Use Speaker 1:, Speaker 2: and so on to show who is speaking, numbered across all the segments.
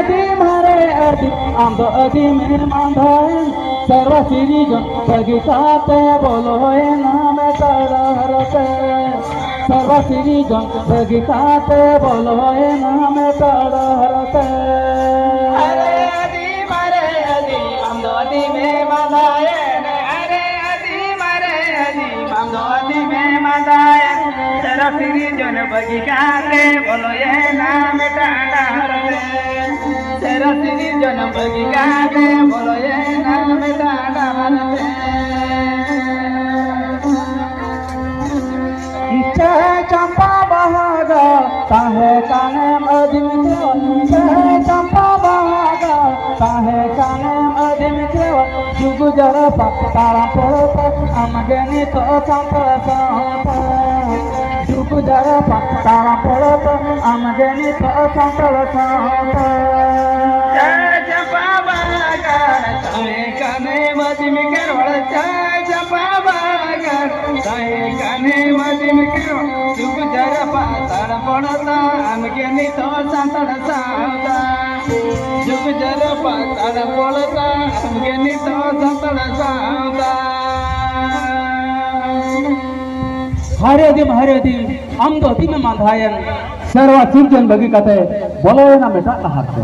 Speaker 1: adim hare adim amdo adim mandhayan sarva sirijan bagikate boloye name tararate sarva sirijan bagikate boloye name tararate
Speaker 2: hare adim amdo adim mandhayan hare adim amdo adim mandhayan sarva sirijan bagikate boloye name tararate Serasiri janam bagi kate bolo ye naam tada harate
Speaker 1: Iche champa bahaga tahe kanem adim kewa Iche champa bahaga tahe kanem adim kewa Jugu jarapa taram pota amageni to champa sahota Jugu jarapa taram pota amageni to champa sahota
Speaker 2: Champa bahaga tahe kanem adim kewa Champa bahaga tahe kanem adim kewa Jugu jarapa taram pota amageni to champa sahota Jugu jarapa taram pota amageni to champa sahota
Speaker 1: हरे अदिम हम तो अति में मांधायन सर्वा सिंचन बगी कते बोलो ना बेटा नहाते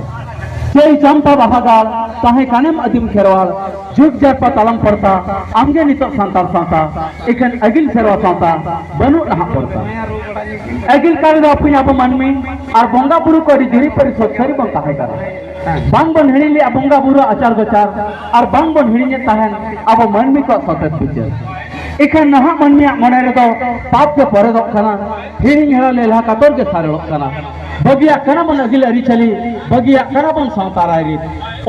Speaker 1: चई चंपा बहागाल ताहे कानेम अदिम खेरवाल जुग जट पतालम पड़ता आमगे नितो सांतार सांता इकन अगिल सर्वा सांता बनु नहा पड़ता अगिल कार दो अपनी आप मनमी और बोंगा बुरु को रिजरी पर सोचरी बन ताहे करा बांग बन हिड़िले बोंगा बुरु आचार गोचार और बांग बन हिड़िले ताहेन अब मनमी को सतत पिचर इखन नहा मनमिया मने रे दो पाप के परे दो कना हिरिंग हेरा लेला कातोर के सारे लोग कना बगिया कना मन अगिल अरी चली बगिया कना बन सांताराय री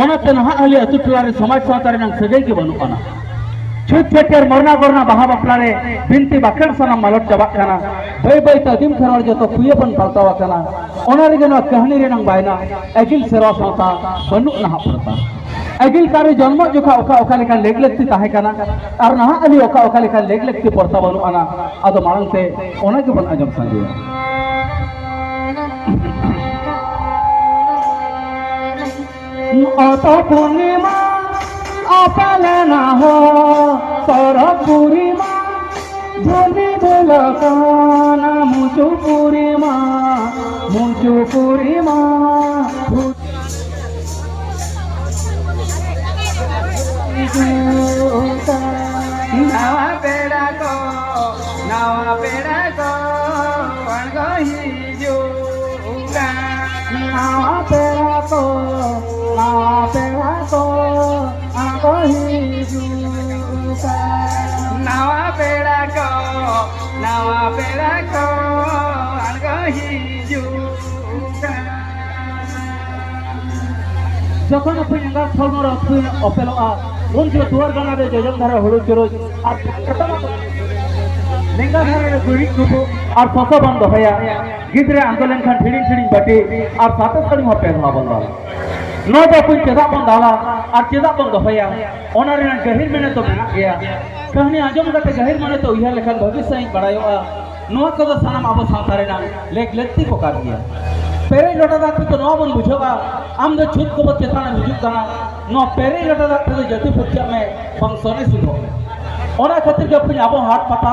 Speaker 1: ओनाते नहा हली अतु टुलारे समाज सांतारे नंग सगई के बनु कना छुट छेटर मरना करना बहा बपलारे बिनती बाखण सना मालट चबा कना बई बई तदिम खरवार जो तो पुये बन पालतावा कना ओना रे गनो कहानी रे नंग बायना अगिल सेवा सांता बनु नहा पड़ता अगिल कार जन्म जोखा ओका ओका लेखा लेग लगती ताहे कना और नहा अली ओका ओका लेखा लेग लगती पड़ता बनु आना आदो मारंग ते ओना के बन अजम संगे अतो पूर्णिमा अपले ना हो तर पूर्णिमा झोली बोलकाना मुचु पूर्णिमा
Speaker 2: Nawa peda ko pango hijuga
Speaker 1: नावा पेड़ा को आंखों ही जूता
Speaker 2: Nawa peda ko pango hijuga
Speaker 1: যখন আপনি এঙ্গা ফলমর অপেল উন যে দুয়ার গানারে জজম ধারা হলু চরোজ আর লেঙ্গা ধারে গুড়ি কুপু আর ফসা বন্ধ হয়া গিদরে আন্দোলন খান ঠিড়িং ঠিড়িং বাটি আর সাতে সাড়ি হপেল না বন্ধ नो तो कुछ चेदा बन दाला और चेदा बन दफया ओनारे ना गहिर में तो मेना गया कहानी आजम करते गहिर में तो यह लेखन भविष्य ही बड़ायो नो को तो सनम अब सांतारे ना लेक लेती पोकार गया पेरे लोटा दाते तो नो बन बुझोगा आम दो छुट को बच्चे ताना बुझुक ताना नो पेरे लोटा दाते तो जति पुच्छा में फंक्शने सुधो ओना खातिर के अपनी आबो हाट पता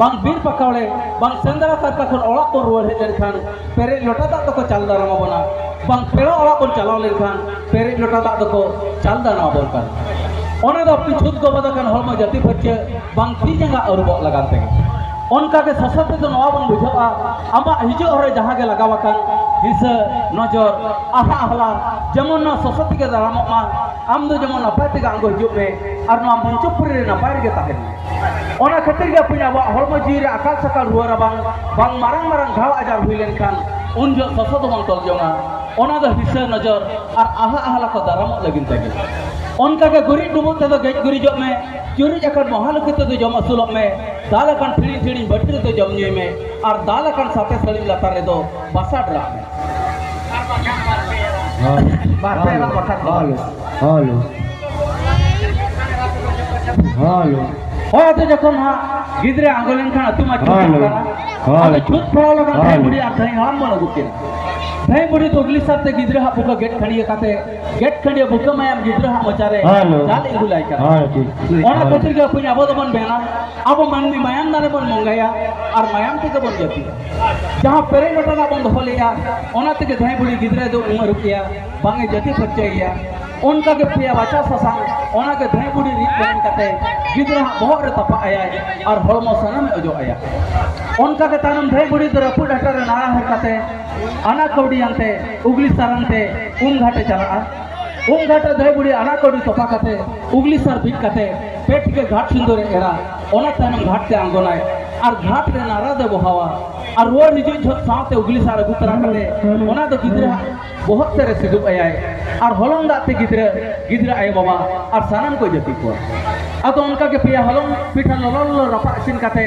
Speaker 1: बांग बीर पकावले बांग सेंदरा करता खन ओला को रुवल हे खान पेरे लोटा दा तो चल दारा बना बांग पेरो ओला को चलाव लेखान पेरे लोटा दा तो चल दाना बोल कर ओना दो अपनी छुट को बदा कन हलमा जति पच्चे बांग ती जंगा अरुब लगाते उनका के ससत तो नवा बन बुझा आमा हिजो हरे जहां के लगावा कन हिस नजर आहा हला जेमन न ससत के दाराम मा आम दो जेमन नपाय ते गांगो हिजो में और न मंचपुरी रे नपाय गे ताहेन ओना खातिर के अपनी आबा हलमा जी रे अकाल सकाल रुआ बांग बांग मारंग मारंग घाव आजार हुइलेन खान उन जो ससत बन तल जोंगा ओना दो हिस नजर और आहा हला को दाराम लगिन तगे उनका के गुरी डुबो ते तो गज गुरी जो में चोरी जखन महालक्ष्मी तो जम असुल में दाल अकन फिड़ी फिड़ी बटरी तो जम न्यू में और दाल अकन साथे सड़ी लतार रे दो बसा ड्रा में बारपे रा कथा हेलो हो तो जखन हा गिदरे आंगोलन खान अतु मा छुट छुट पड़ा लगा बुढ़ी आ थाई हम मन गुते धई बुढ़ी तो उगली साथ गिद्रा हा बुका गेट खड़िया बुका मायाम गिद्रा हा मचारे जाल इगुलाई का ओना कतिर के अपन आबो दबन बेना अब मनमी मायाम दाने बन मंगाया और मायाम ते बन जाती जहां पेरे मटना बंद हो लिया ओना ते धई बुढ़ी गिद्रा दो उमर रुकिया बांगे जति पच्चैया उनका के पिया बच्चा ससांग ओना के धई बुढ़ी रीत बन कते गिद्रा बहुत रे तपा आया और हड़मो सनम अजो आया उनका के तानम धई बुढ़ी दो रपु डटर नारा हर कते आना कौड़ी अंते उगली सारंते घाटे चला घाटे धई बुढ़ी आना कौड़ी तोपा कते उगली सार बीट कते पेट के घाट सिंदूर एरा ओना तानम घाट ते आंगोनाय और घाट रे नारा दे बहावा और वो निजे झोत साथे उगली सार गुतरा कते ओना तो गिद्रा बहुत तेरे सिदुब आया और हलम दाते गिद्रा आए बाबा और सानम को जति को अतो उनका के पिया हलम पिठा ललल रपा सिन कते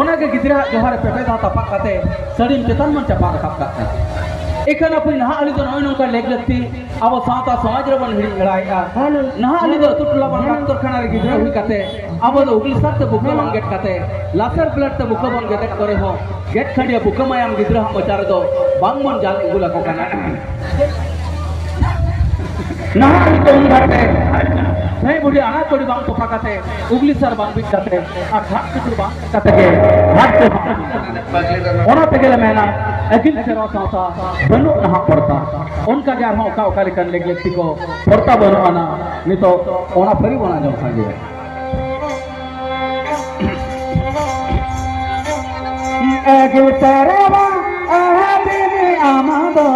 Speaker 1: ओना के गिद्रा जोहार पेपे दा तपा कते सड़ीम चेतन मन चपा कप कते एखन अपन नहा अली तो नय नोका लेग लगती अब साता समाज रे बन हिड़ी लड़ाईआ नहा अली तो टुटला बन डॉक्टर खाना रे गिद्रा हुई कते अब तो उगली साथ बुका बन गेट कते लासर प्लेट ते बुका बन गेट करे हो गेट खड़िया बुका मायाम गिद्रा हम बचारे दो बांग मन जाल इगुला को काना नहा अली तो घाटे नहीं बुढ़ी आना कोड़ी बांग तोपा कते उगली सर बांग बिट कते आ घाट कुकुर बांग कते के घाट को ओना ते गेले मेना अगिल सेवा साता बनु नहा पड़ता उनका जार हो का लेकन लेगलेक्ति को पड़ता बनु आना नहीं तो ओना फरी बना जो संगे अगिल सेवा आदिनी आमादो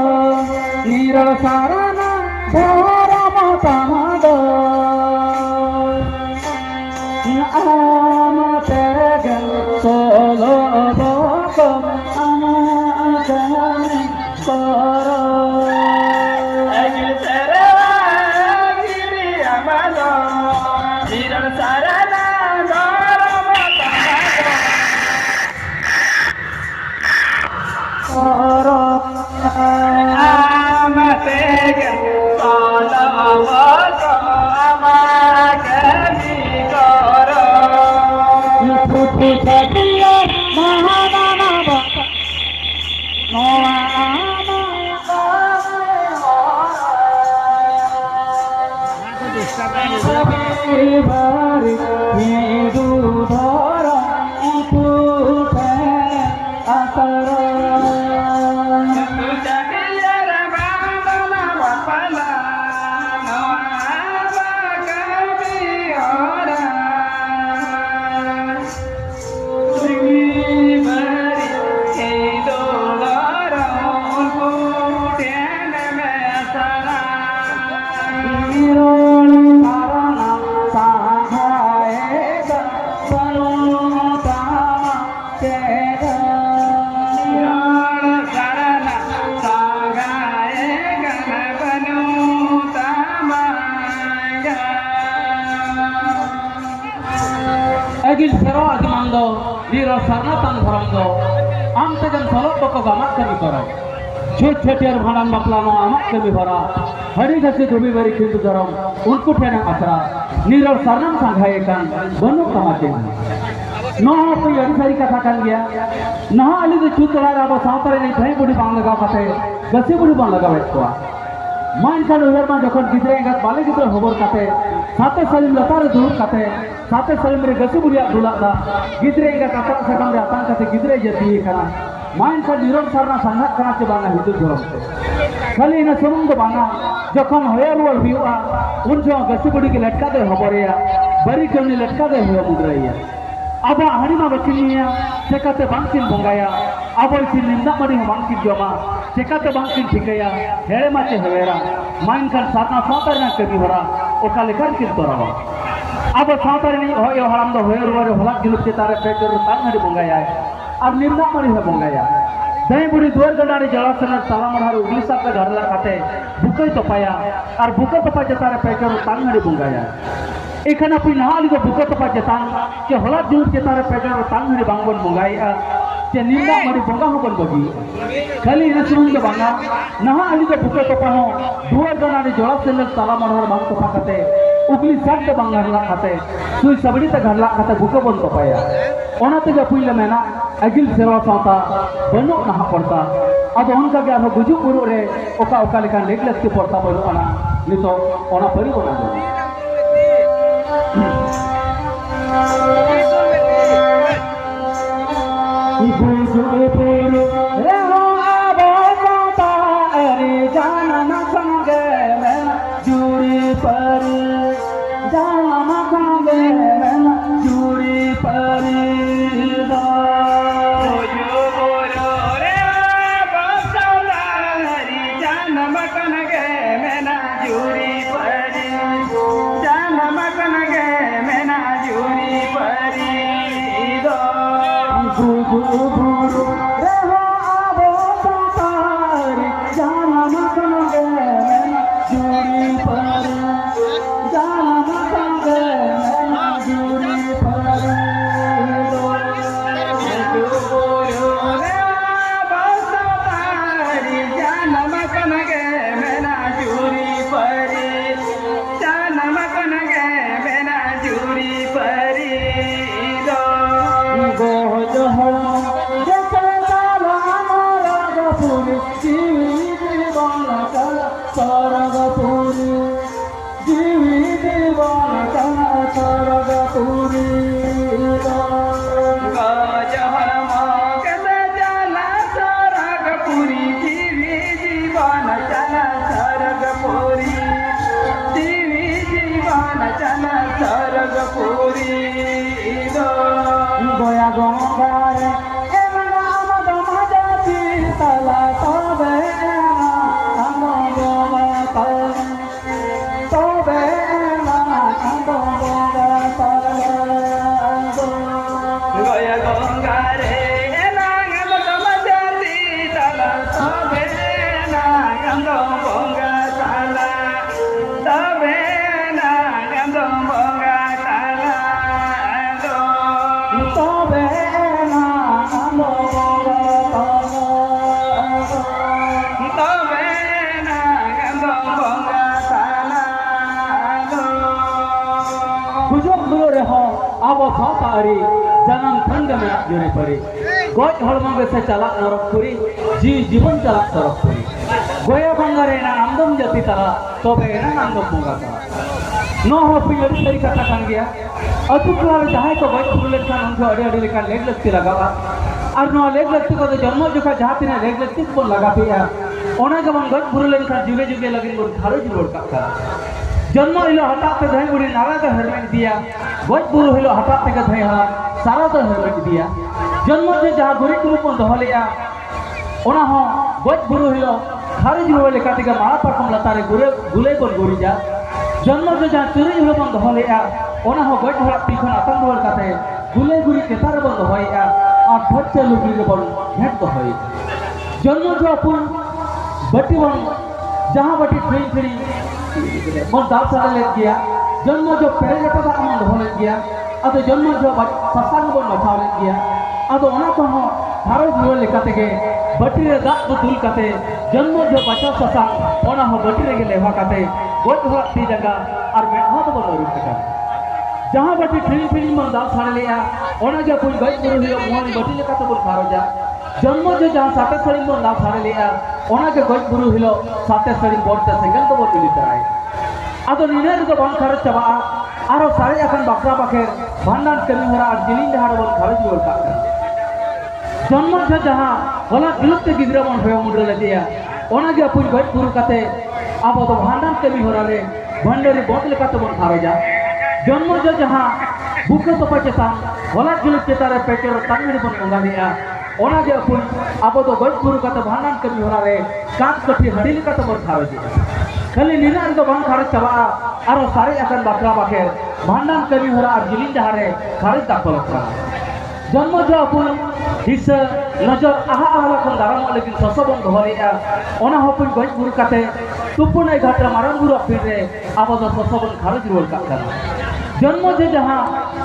Speaker 1: नीरल साराना भोरा मातामादो solo boko anakane koro agil sarana giri amalo niran sarana doro matamado koro amate solo boko amakani koro putu sabiya mahanana baka noa bari hidu dhara puthe asara अगिल सेवा अजमांदो नीरो सरनातन धरमदो आम तगन सलक बको गामक कमी करो छुट छटियार भाड़ान बापलानो आमक कमी भरा हरी घसे धुबी बरी खिंदु धरम उनको ठेना असरा नीरो सरनाम सांघाए कान बनु कमाते नो कोई अडिसारी कथा कान गया नहा अली दे छुतला राबो सावतरे नहीं धई बुडी बांग लगा कते गसे बुडी बांग लगा वेटवा मान खान उहर मा जखन गिद्रे गत बाले गिद्रे होबर कते साते सलिम लतार दूर कते साते सलिम रे गसे बुडिया दुलादा गिद्रे गत आता सकम रे आता कते गिद्रे जती कना मान खान निरम सरना संघा कना के बांगा हिदु धरम खाली न सुमुंग दो बांगा जखन होयर वल बिवा उन जो गसे बुडी के लटका दे होबरिया बरी कमनी लटका दे हो मुद्रैया अब हरिमा बचिनिया सेकाते बांकिन बंगाया अब इसी निंदा मरी बांकिन जमा सेकाते बांकिन ठिकया हेड़े माचे हवेरा माइन कर सातना सातर ना कभी भरा ओका लेकर किन तोरावा अब सातर नहीं हो यो हराम दो होयर वर होला गिलुक के तारे पेटर तांगड़ी बंगाया अब निंदा मरी है बंगाया दही बुढ़ी दुआर गडारी जलासन ताला मढ़ार उगली साथ घर ला खाते बुकई तोपाया और बुका तोपा जे तारे पेटर तांगड़ी बंगाया एखाने अपनी नहा अली बुका तपा चेतान के होला दूर के तारे पेटर तांगड़ी बांगबन मंगाया के निंदा मरी बंगा होबन बगी खाली नसरुन के बांगा नहा अली बुका तपा हो दुआर गडारी जलासन ताला मढ़ार बांग तपा खाते उगली साथ के बांग घर ला खाते सुई सबड़ी ते घर ला खाते बुका बन तपाया ओना ते पुइला मेना अगिल सेवा साता बनो नहा पड़ता अदो उनका के आरो गुजु पुरु रे ओका ओका लेखान लेग लगती पड़ता बनो अना नितो ओना परि बना दो गुजु पुरु रे हो आबो कोता अरे जाना ना संगे में जुड़ी परी जाना ना संगे में जुड़ी परी jangan tangga menak juri pari goj holma bese calak norok puri जीवन चला तरफ पड़ी गोया बंगारे ना आमदम जाती तला तो बेना आमदम bunga तला नो हो पियरी तरी कथा kan गया अतु क्लाव जहां तो गoj पुरलेट kan उनको अड़े अड़े लेकर लेग लगती लगावा और नो लेग लगती को तो जन्म जोखा जहां तिने लेग लगती को लगा पिया ओना गमन गoj पुरलेट kan जुगे जुगे लगिन बोल थारो जुरोड़ का जन्म हिलो हटा ते धई बुड़ी नाला का हेलमेट दिया गoj बुरु हिलो हटा ते का धई हा सारा तो हेलमेट दिया जन्म से जहां गुरी रूप में दोह लिया ओना हो गoj बुरु हिलो खारिज हुए लेका ते माला परकम लतारे गुरे गुले बन गुरिजा जन्म से जहां चुरी हिलो बन दोह लिया ओना हो गoj हड़ा पीखन अतन रोल काते गुले गुरी केतार बन दोहया और भच्चे लुगरी के बन भेट दोहई जन्म जो अपन बटी बन जहां बटी ट्रेन खड़ी मन दाल सारा ले गया जन्म जो पेरे जटा का मन दोह ले गया अतो जन्म जो ससांग बन मठाव ले गया अतो ओना को हो धारो जुए लेका तेगे बटी रे दाग को दुल काते जन्म जो बचा ससांग ओना हो बटी रे के लेवा काते गoj हला ती जगह और मेढा तो बन रुक का जहां बटी ट्रेन खड़ी मन दाल सारा लिया ओना जो कोई गoj गुरु हियो मोहन बटी लेका तो बोल खारो जा जन्म जो जहां साते सड़ी मन दाल सारा लिया ओना के गoj गुरु हिलो साते सड़ी बोलते सेकंड तो बोल लितराय अदो निने तो बन खरच चबा आरो सारे अखन बकरा बखेर भांडान कमी हरा जिलिन दहाड़ बन खरच बोल का जन्म जो जहां होला विलुप्त गिद्रा बन होय मुद्र लदिया ओना के पुई गoj गुरु काते अब तो भांडान कमी हरा ले भंडारी बोट लेका तो बन खारो जा जन्म जो जहां बुके तो पचेता होला विलुप्त तारे पेटेर तंगड़ी बन गंगा दिया ओना के पुई अब तो गoj गुरु काते भांडान कमी हरा रे काट कठी हडी लेका तो बन खारो जा खाली निना तो बन खरच चबा आरो सारे अकन बकरा बखेर भांडान कमी हरा और जिलिन जहारे खरच दाखल करा जन्म जो अपन हिस नजर आहा आहा खन दाराम लेकिन ससबन धरिया ओना हपुन गoj गुरु काते तुपुनै घाटा मारन गुरु फिरे आबो तो ससबन खरच रोल का करा जन्म जो जहां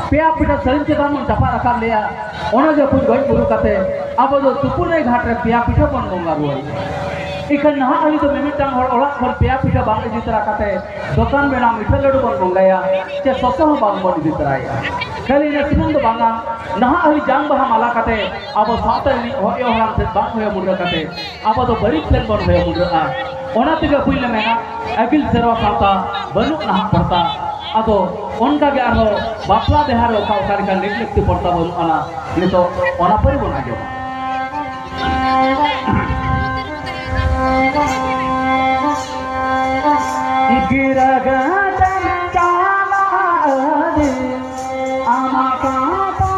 Speaker 1: पेया पिटा सरिन चेतान मन टपा रखा लिया ओना जो अपन गoj गुरु काते आबो तो तुपुनै घाट रे पेया पिटा बन गंगा रोल इखन नहा आली तो मिमिटांग हर ओला खर पेया पिठा बांग इदी तरा काते दुकान में नाम मिठा लड्डू बन बंगाया चे ससो हो बांग बन इदी तराया खाली ने सुमन दो बांगा नहा आली जांग बहा माला काते अब साता नि होयो हराम से बांग होया मुंडा काते अब तो बड़ी प्लेन बन होया मुंडा ओना तिगा पुइले मेना अगिल सेरवा साता बनु नहा पड़ता अदो उनका के आरो बापला देहार ओका ओका का नेगलेक्ट पड़ता बनु आना नि तो ओना परि बना जो गिरगतन चाला दे आमा काता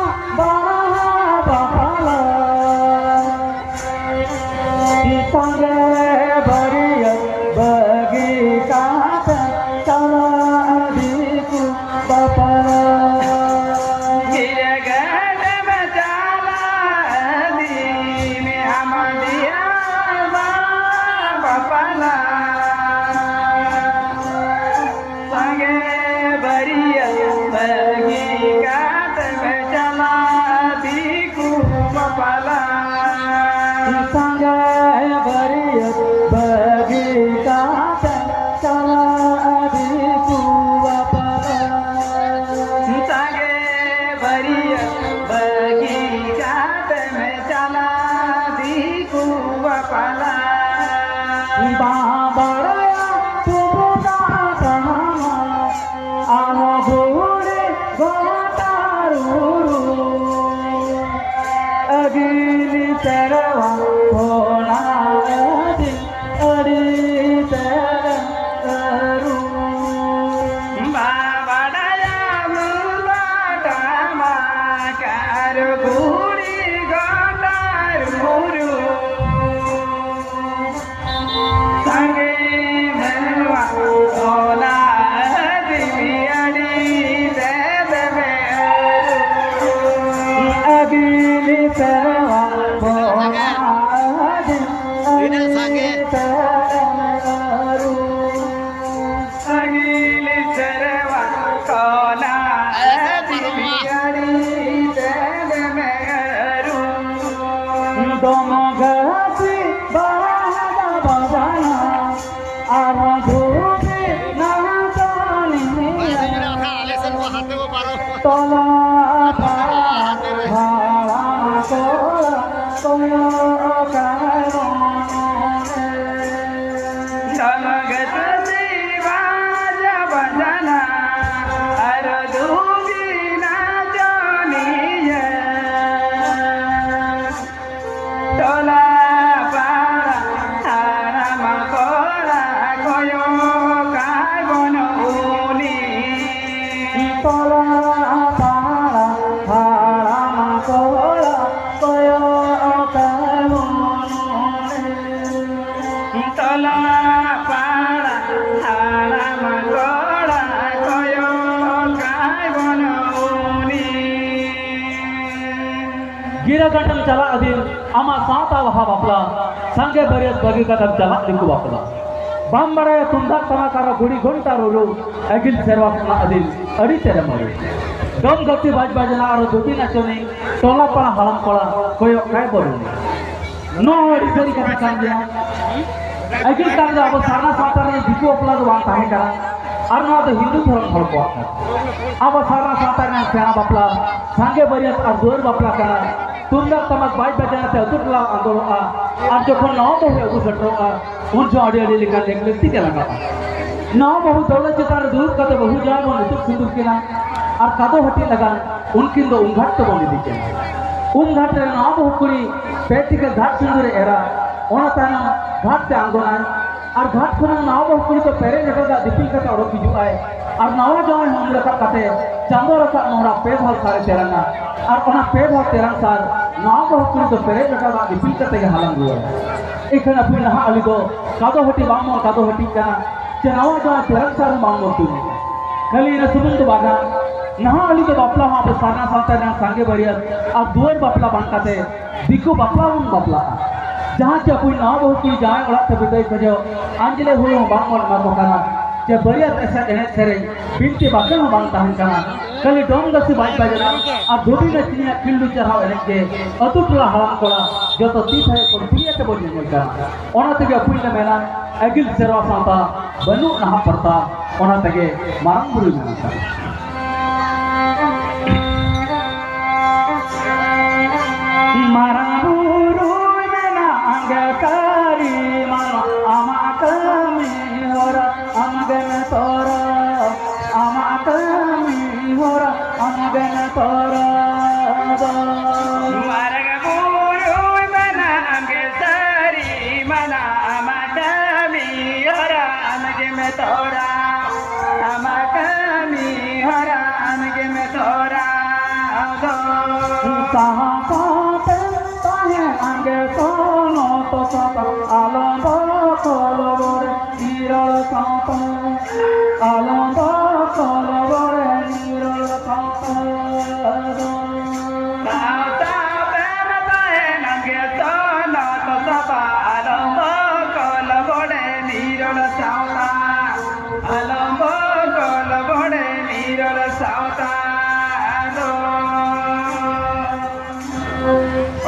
Speaker 1: बाबला संगे बरिय बगी कात चाला दे कु बाबला गिरगटन चला अधीन आमा साता वहा बापला संगे बरियत बगी कदम चला दिकु बापला बाम बड़ाया तुंदा तमाकारा गुड़ी घंटा रोलो अगिल सेरवा पना अधीन अड़ी तेरे मरे दम गति बाज बाजना आरो दुबी नाचोनी टोला पड़ा हलम पड़ा कोयो काय बोलूनी नो अड़ी तेरी कथा कान दिया अगिल कार दा अब सारा साता ने दिकु अपला दो वां ताहे करा और ना तो हिंदू धर्म हल को अब सारा साता ने सेना बापला संगे बरियत और दोर बापला करा तुंदा तमक बाज बजाना ते अतुटला आंदोलआ और जखन नाव बहु अगु सटरोआ उन जो अड़ी अड़ी लिखा एक व्यक्ति के लगा नाव बहु दौलत चितार दूर कते बहु जाय बन तुक सिंदूर केना और कादो हटी लगा उनकिन दो उंघाट तो बनी दिके उंघाट रे नाव बहु कुड़ी पेटी के घाट सिंदूर एरा ओना ताना घाट ते आंदोलना और घाट खन नाव बहु कुड़ी तो पेरे जटा दिपिल कता ओरो हिजु आए और नाव जाय हम रका कते चांदो रका नोरा पे भाल सारे तेरंगा और ओना पे भाल तेरंग सार नाव बहु कुड़ी तो पेरे जटा दिपिल कते हालंग रुआ एखन अपनी नहा अली दो कादो हटी बाम और कादो हटी कना चनावा जाय तेरंग सार बाम तु खाली न सुमन तो बागा नहा अली तो बापला हाँ अब सारना सालता ना सांगे बरियत और दुआर बापला बांकाते दिको बापला उन बापला जहाँ चे कोई ना बहुत कोई जाए ओड़ा ते बिदाई खजो आंजले हुलो बांग और मार बकाना चे बरियत ऐसा एने सेरे बिनती बाकन बांग ताहन कना खाली डोम गसी बाज बाजना और धोबी में चिनिया फिल्ड चढ़ाव एने के अतुटला हराम कोड़ा जो तो तीत है कोन पुलिया ते बोल निकल ओना तगे पुइले मेना अगिल सेरवा साता बनु नहा पड़ता ओना तगे मारंग बुरु मेना मारंग बुरु मेना अंगकारी मानो आमा कमी होरा अंगन तोरा आमा कमी होरा अंगन तोरा
Speaker 2: मारंग बुरु मेना अंगकारी मना आमा कमी होरा अंगन तोरा आमा कमी होरा अंगन तोरा
Speaker 1: कहाँ पाते ताहे अंगे सोनो तो साता आलम्बो कोलबोरे नीरल साता आलम्बो कोलबोरे नीरल साता
Speaker 2: साता बेरता है नंगे सोना तो साता आलम्बो कोलबोरे नीरल साता आलम्बो कोलबोरे नीरल साता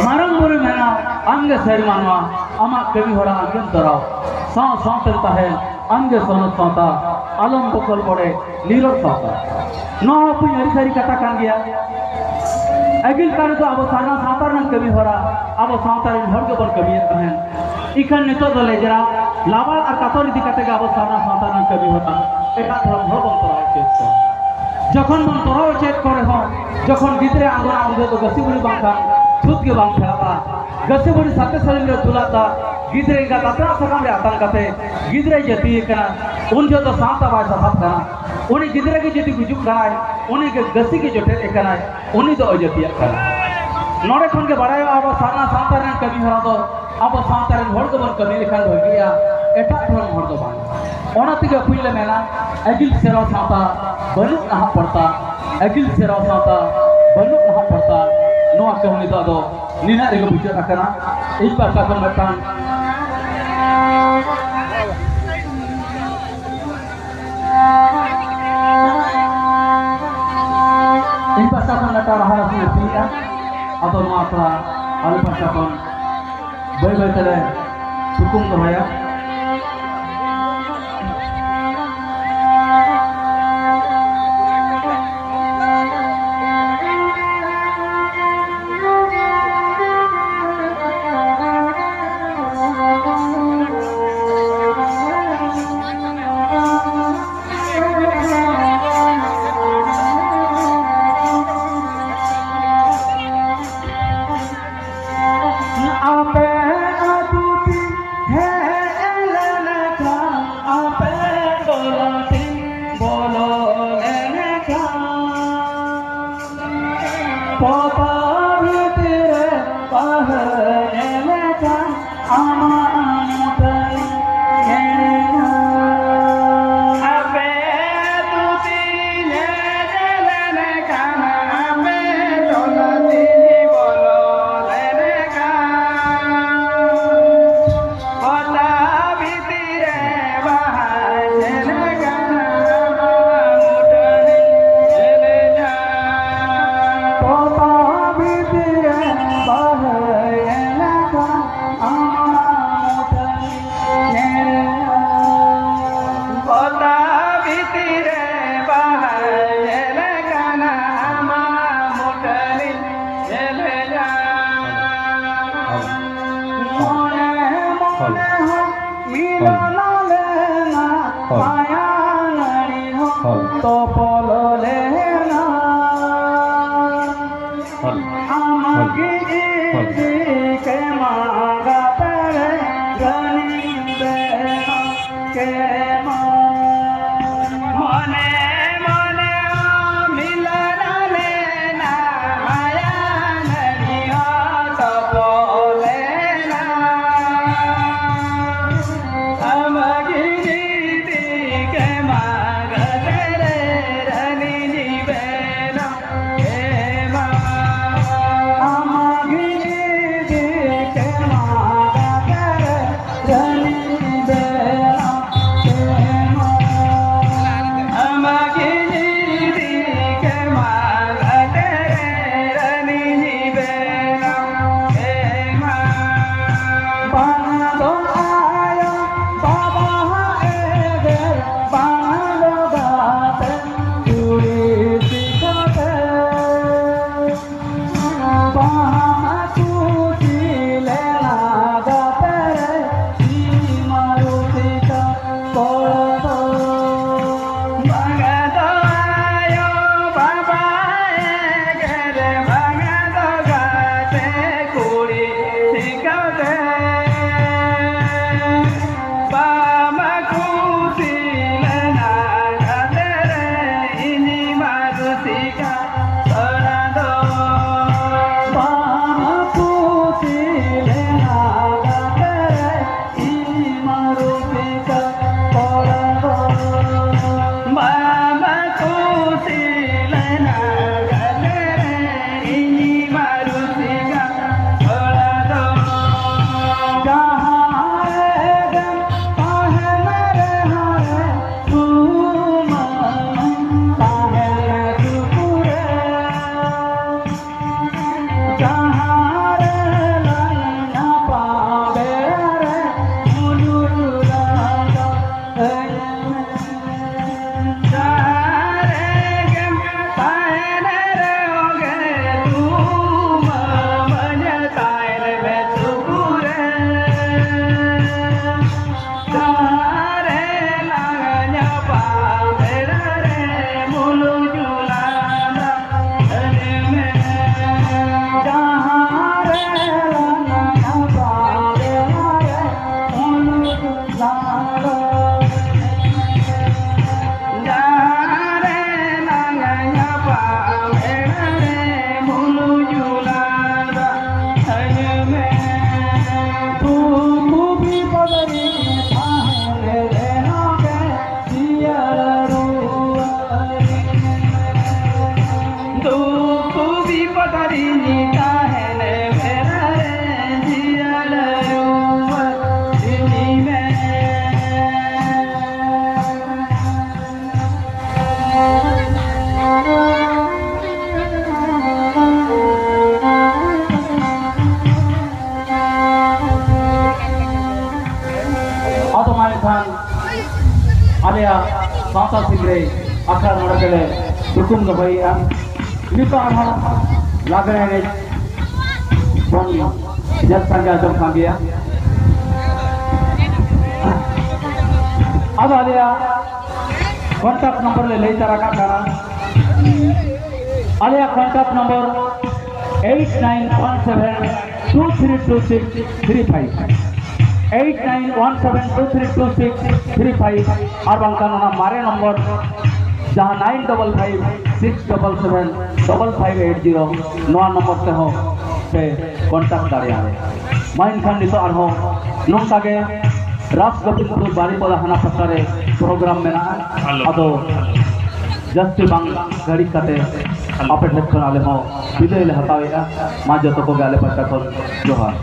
Speaker 1: मारंग बुरु मेना अंगे सेर मानवा अमा कवि होरा अंगन तराव सां सां तलता है अंगे सोनो साता आलम बकल पड़े नीरल साता नो पुई हरी सारी कथा कान गया अगिल कार तो अब साना सातार नन कवि होरा अब सातार इन हर के बन कवि तहन इखन नितो दले जरा लावाल और कातोरी दिकते अब साना सातार नन कवि होता एका थोड़ा भर बन तराव चेत जखन बन तराव चेत करे हो जखन गिदरे आंगो आंगो तो गसी बुरी बांखा छुत के बांग खेलाता गसे बुरी साथे सलिम रे तुलाता गिदरे का ताता सकाम रे आतन कते गिदरे जति कना उन जो तो साता बाय साथ कना उनी गिदरे के जति गुजुक कनाय उनी के गसी के जोटे एकनाय उनी तो अजतिया कना नोडे खन के बड़ाय अब साना साता रे कवि हरा तो अब साता रे होड़ के बन कवि लिखन हो गया एटा थोड़ा होड़ तो बान ओना तिगे पुइले मेना अगिल सेरा साता बनु नहा पड़ता अगिल सेरा साता बनु नहा पड़ता नोआ कहनी तो आदो नीना रेगे बुझा अकना एक बार का कमतान एक बार का कमता रहा है पिया आदो नोआ का आलू पासा कम बाय बाय तले हुकुम दोया Atau mainkan alia sata sigre akar modakele dukung gabaiya nito arha lagane ne bon jat sangya jom khangia अब आलिया कॉन्टैक्ट नंबर ले तरा का करा आलिया कॉन्टैक्ट नंबर 8917232635 8917232635 और बांकाना मारे नंबर जहाँ 9556775580 नवा नंबर से हो पे कॉन्टैक्ट दाड़िया माइन खान नितो आरो नोंका के रास गोविंदपुर बारीपदा हाना पत्तारे प्रोग्राम में ना अदो जस्ती बांग गाड़ी काटे आपे लक्षण आले हो विदय ले हतावेगा मा जतो को गाले पट्टा को जोहार